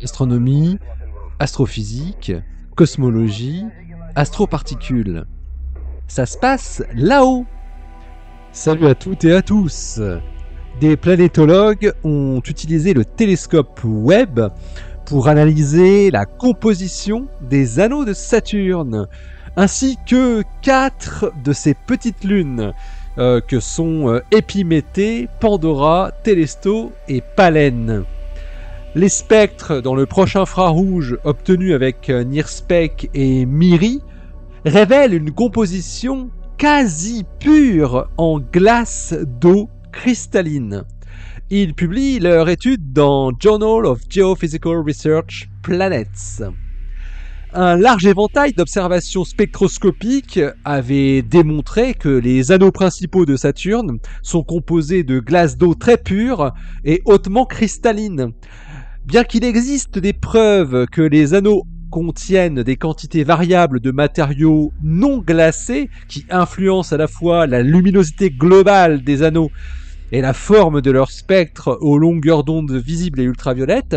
Astronomie, astrophysique, cosmologie, astroparticules. Ça se passe là-haut. Salut à toutes et à tous. Des planétologues ont utilisé le télescope Webb pour analyser la composition des anneaux de Saturne, ainsi que 4 de ces petites lunes, que sont Épiméthée, Pandora, Télésto et Palène. Les spectres dans le proche infrarouge obtenus avec NIRSPEC et MIRI révèlent une composition quasi pure en glace d'eau cristalline. Ils publient leur étude dans Journal of Geophysical Research Planets. Un large éventail d'observations spectroscopiques avait démontré que les anneaux principaux de Saturne sont composés de glace d'eau très pure et hautement cristalline. Bien qu'il existe des preuves que les anneaux contiennent des quantités variables de matériaux non glacés qui influencent à la fois la luminosité globale des anneaux et la forme de leur spectre aux longueurs d'onde visibles et ultraviolettes,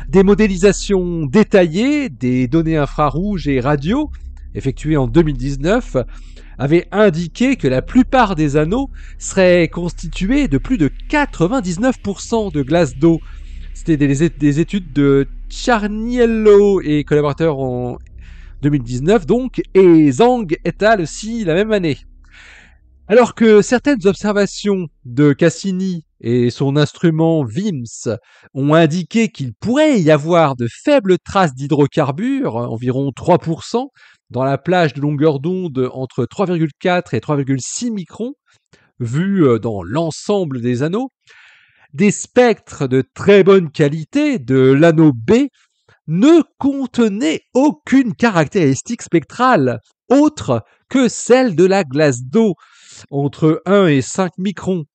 des modélisations détaillées des données infrarouges et radio, effectuées en 2019, avaient indiqué que la plupart des anneaux seraient constitués de plus de 99% de glace d'eau. C'était des études de Charniello et collaborateurs en 2019, donc, et Zhang et al. Aussi la même année. Alors que certaines observations de Cassini et son instrument VIMS ont indiqué qu'il pourrait y avoir de faibles traces d'hydrocarbures, environ 3%, dans la plage de longueur d'onde entre 3,4 et 3,6 microns, vue dans l'ensemble des anneaux, des spectres de très bonne qualité de l'anneau B ne contenaient aucune caractéristique spectrale autre que celle de la glace d'eau, entre 1 et 5 microns.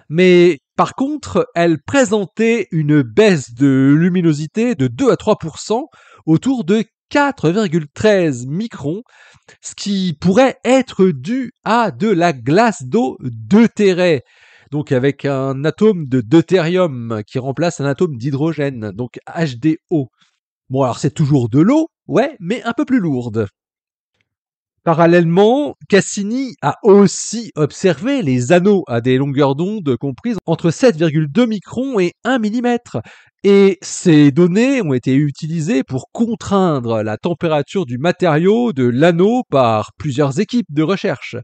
Mais par contre, elle présentait une baisse de luminosité de 2 à 3% autour de 4,13 microns, ce qui pourrait être dû à de la glace d'eau deutérée, donc avec un atome de deutérium qui remplace un atome d'hydrogène, donc HDO. Bon, alors c'est toujours de l'eau, ouais, mais un peu plus lourde. Parallèlement, Cassini a aussi observé les anneaux à des longueurs d'onde comprises entre 7,2 microns et 1 mm. Et ces données ont été utilisées pour contraindre la température du matériau de l'anneau par plusieurs équipes de recherche.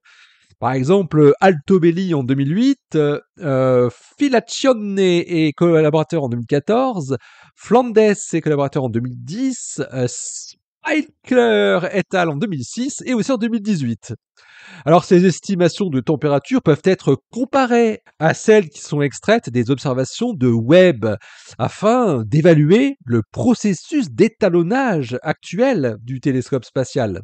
Par exemple, Altobelli en 2008, Filaccione et collaborateurs en 2014, Flandes et collaborateurs en 2010, Eichler et al. En 2006 et aussi en 2018. Alors ces estimations de température peuvent être comparées à celles qui sont extraites des observations de Webb afin d'évaluer le processus d'étalonnage actuel du télescope spatial.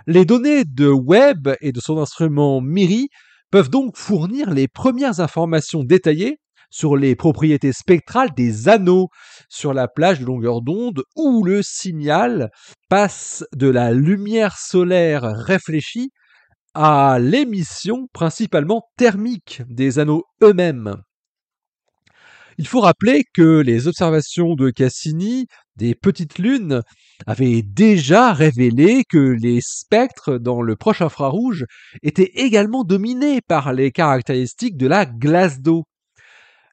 Les données de Webb et de son instrument MIRI peuvent donc fournir les premières informations détaillées sur les propriétés spectrales des anneaux sur la plage de longueur d'onde où le signal passe de la lumière solaire réfléchie à l'émission principalement thermique des anneaux eux-mêmes. Il faut rappeler que les observations de Cassini des petites lunes avaient déjà révélé que les spectres dans le proche infrarouge étaient également dominés par les caractéristiques de la glace d'eau.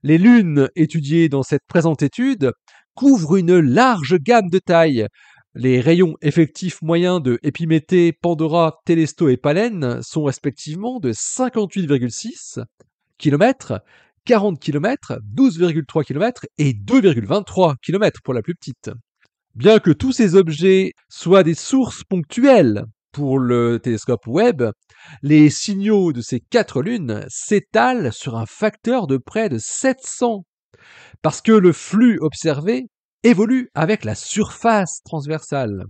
Les lunes étudiées dans cette présente étude couvrent une large gamme de tailles. Les rayons effectifs moyens de Épiméthée, Pandora, Télésto et Palène sont respectivement de 58,6 km, 40 km, 12,3 km et 2,23 km pour la plus petite. Bien que tous ces objets soient des sources ponctuelles pour le télescope Webb, les signaux de ces 4 lunes s'étalent sur un facteur de près de 700, parce que le flux observé évolue avec la surface transversale.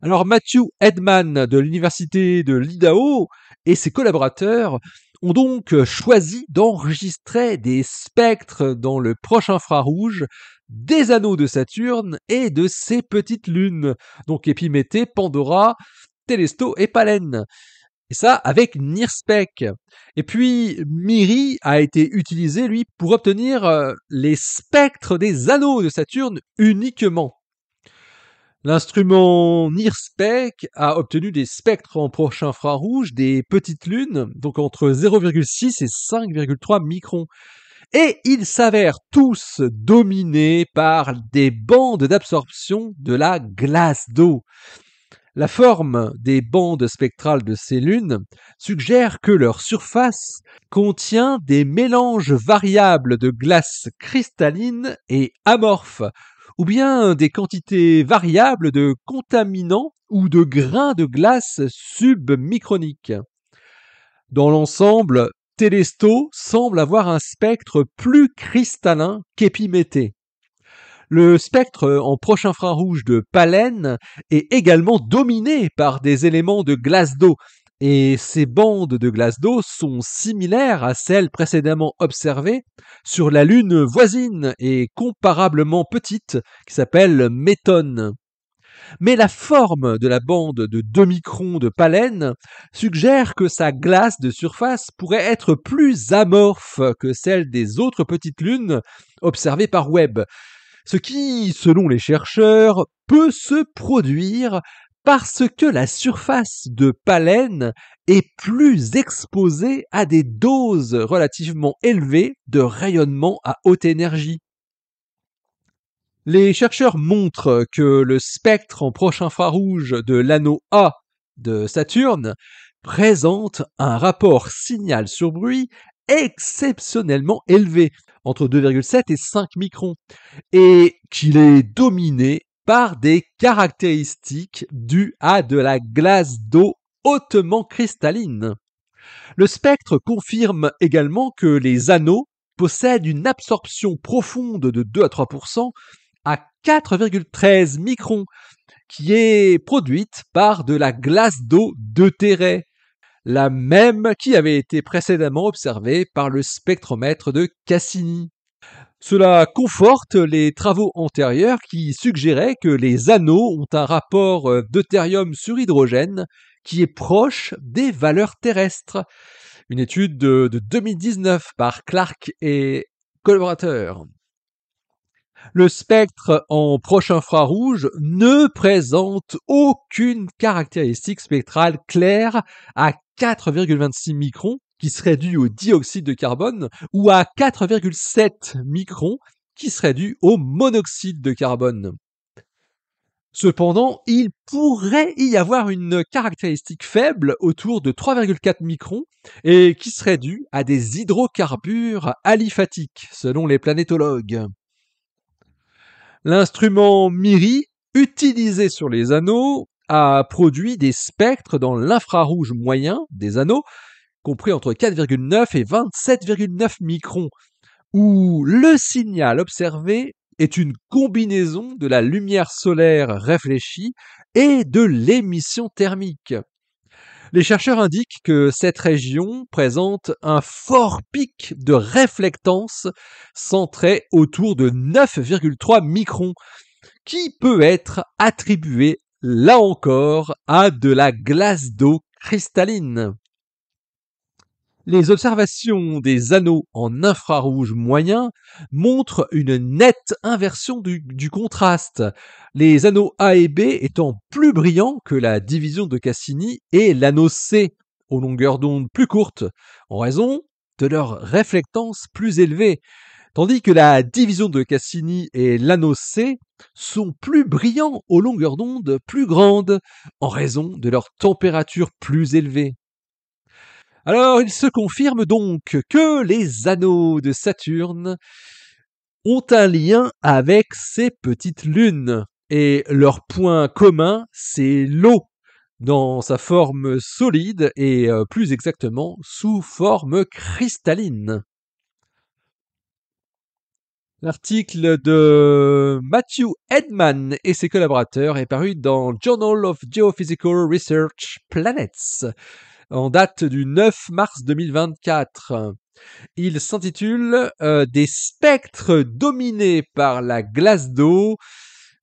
Alors Matthew Edman de l'université de l'Idaho et ses collaborateurs ont donc choisi d'enregistrer des spectres dans le proche infrarouge des anneaux de Saturne et de ses petites lunes, donc Épiméthée, Pandora, Télésto et Palène. Et ça avec NIRSPEC. Et puis MIRI a été utilisé, lui, pour obtenir les spectres des anneaux de Saturne uniquement. L'instrument NIRSPEC a obtenu des spectres en proche infrarouge des petites lunes, donc entre 0,6 et 5,3 microns. Et ils s'avèrent tous dominés par des bandes d'absorption de la glace d'eau. La forme des bandes spectrales de ces lunes suggère que leur surface contient des mélanges variables de glace cristalline et amorphe, ou bien des quantités variables de contaminants ou de grains de glace submicroniques. Dans l'ensemble, Télésto semble avoir un spectre plus cristallin qu'Épiméthée. Le spectre en proche infrarouge de Pallène est également dominé par des éléments de glace d'eau, et ces bandes de glace d'eau sont similaires à celles précédemment observées sur la Lune voisine et comparablement petite qui s'appelle Méthone. Mais la forme de la bande de 2 microns de Pallène suggère que sa glace de surface pourrait être plus amorphe que celle des autres petites lunes observées par Webb, ce qui, selon les chercheurs, peut se produire parce que la surface de Pallène est plus exposée à des doses relativement élevées de rayonnement à haute énergie. Les chercheurs montrent que le spectre en proche infrarouge de l'anneau A de Saturne présente un rapport signal sur bruit exceptionnellement élevé, entre 2,7 et 5 microns, et qu'il est dominé par des caractéristiques dues à de la glace d'eau hautement cristalline. Le spectre confirme également que les anneaux possèdent une absorption profonde de 2 à 3% à 4,13 microns, qui est produite par de la glace d'eau deutérée, la même qui avait été précédemment observée par le spectromètre de Cassini. Cela conforte les travaux antérieurs qui suggéraient que les anneaux ont un rapport deutérium sur hydrogène qui est proche des valeurs terrestres. Une étude de 2019 par Clark et collaborateurs. Le spectre en proche infrarouge ne présente aucune caractéristique spectrale claire à 4,26 microns, qui serait due au dioxyde de carbone, ou à 4,7 microns, qui serait due au monoxyde de carbone. Cependant, il pourrait y avoir une caractéristique faible autour de 3,4 microns et qui serait due à des hydrocarbures aliphatiques, selon les planétologues. L'instrument MIRI, utilisé sur les anneaux, a produit des spectres dans l'infrarouge moyen des anneaux, compris entre 4,9 et 27,9 microns, où le signal observé est une combinaison de la lumière solaire réfléchie et de l'émission thermique. Les chercheurs indiquent que cette région présente un fort pic de réflectance centré autour de 9,3 microns, qui peut être attribué, là encore, à de la glace d'eau cristalline. Les observations des anneaux en infrarouge moyen montrent une nette inversion du contraste, les anneaux A et B étant plus brillants que la division de Cassini et l'anneau C, aux longueurs d'onde plus courtes, en raison de leur réflectance plus élevée, tandis que la division de Cassini et l'anneau C sont plus brillants aux longueurs d'onde plus grandes, en raison de leur température plus élevée. Alors, il se confirme donc que les anneaux de Saturne ont un lien avec ces petites lunes. Et leur point commun, c'est l'eau, dans sa forme solide et plus exactement sous forme cristalline. L'article de Matthew Edman et ses collaborateurs est paru dans Journal of Geophysical Research Planets, en date du 9 mars 2024. Il s'intitule Des spectres dominés par la glace d'eau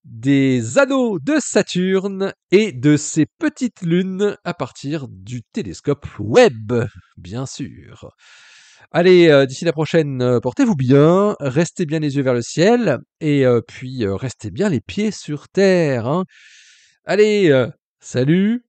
des anneaux de Saturne et de ses petites lunes à partir du télescope Webb, bien sûr. Allez, d'ici la prochaine, portez-vous bien, restez bien les yeux vers le ciel et puis restez bien les pieds sur terre, hein. Allez, salut!